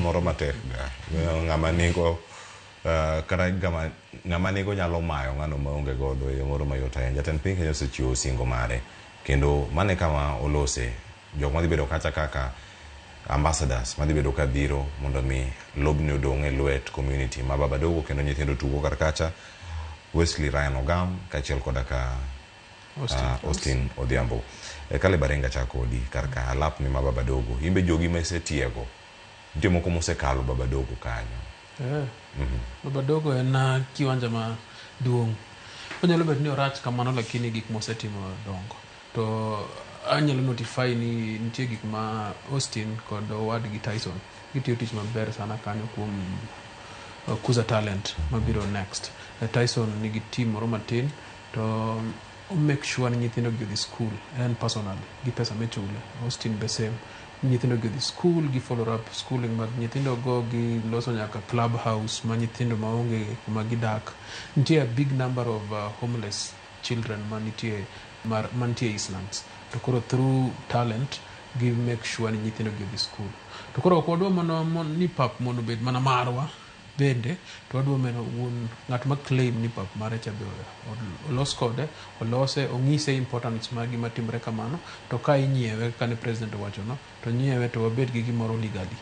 moro matek ga ng'ama nigo kata ng'ama nigo nyalo mayo ng'ano maonge godo e moro mayot ahinya. Jatend piny Kenya osechiwo singo mare kendo mane kama olose jok madhi bedo kacha kaka ambassadors madhi bedo ka biro mondo mi lobni odong' e lwet community ma Baba Dogo kendo nyithindo tugo kar kacha Wesley Ryan Ogam kaachiel koda ka Austin Odhiambo. Kale Barenga chakodi karka alap ni ma Baba Dogo imbe jogi mese tiego nitie moko mosekalo Baba Dogo kanyo. Baba Dogo en kiwanja ma duong'. Onyalo bet ni orach kamano lakini gik mosetimo dongo. To anyalo notify ni nitie gik ma Austin kod owadgi Tyson gitiyo tich maber sana kanyo kuom kuza talent mabiro next. Tyson nigi team moro matin to make sure ni nyithindo gi school and personally gi pesa mechule. Austin be same, nyithindo gi school gi follow up schooling mag nyithindo go gi loso nyaka clubhouse ma nyithindo maonge kuma gidak. Nitie a big number of homeless children manitie Eastlands, to koro through talent gi make sure ni nyithindo gi school. To koro kodwa mono ni pap mono bed mana marwa bende to wadwa meno un ng'at ma claim ni pap mare cha be olos kode olose ong'ise importance magi matimre kamano to ka inyiewe kane president owacho no to nyiewe to wabed gi gimoro legally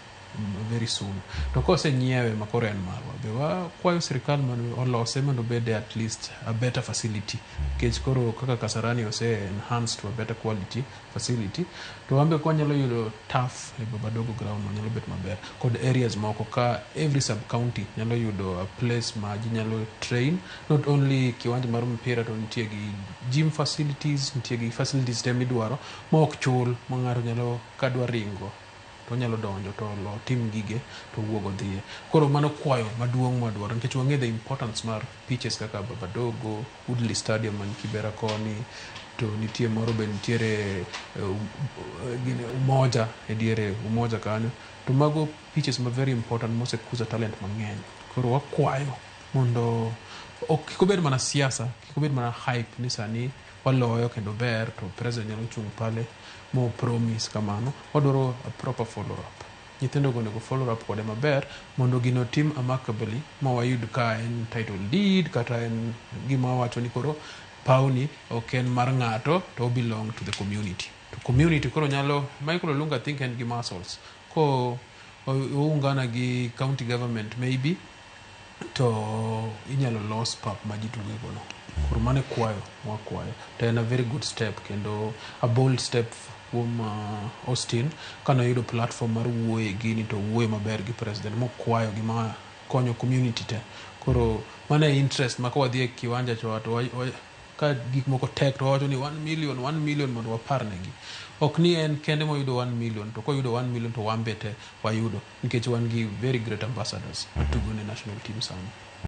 very soon. To kose nyiewe makoro en marwa be wakwayo sirikal mondo olose mondo bede at least a better facility kech koro kaka Kasarani ose enhanced to a better quality facility to wambe kwa nyalo yudo turf e Baba Dogo ground nyalo bet maber kod areas moko ka every sub county nyalo yudo a place ma ji nyalo train not only kiwanja mar mpira to nitie gi gym facilities nitie gi facilities te midwaro ma ok chul ma ng'ato nyalo kadwa ringo to nyalo donjo to lo tim gige to wuogo dhiye. Koro mano kwayo maduong' madwaro nikech wang'e the importance mar pitches kaka Baba Dogo, Woodley Stadium man Kibera koni, to nitie moro be nitiere Umoja e diere Umoja kanyo, to mago pitches ma very important mosekuza talent mang'eny. Koro wakwayo mondo kik obed mana siasa, kik obed mana hype ni sani waloyo kendo ber to president nyalo chung' pale mo promise kamano. Wadwaro a proper follow up. Nyithindo go nego follow up kode maber mondo gino tim amicably ma wayud ka en title deed kata en gima wacho ni koro pauni ok en mar ng'ato to belong to the community. To community koro nyalo Michael Olunga think en gi muscles ko oungana gi county government maybe to inyalo los pap ma ji tuge gono. Koro mane wakwayo to en a very good step kendo a bold step kuom Austin kana yudo platform mar wuoye gini to wuoye maber gi president mokwayo gima konyo community te. Koro mane interest ma kwa dhie kiwanja cho to ka gik moko tek to wacho ni 1 million mondo waparnegi. Ok ni en kende mo yudo 1 million to ko yudo 1 million to wambete wayudo nikech wan gi very great ambassadors to go ne national team sana.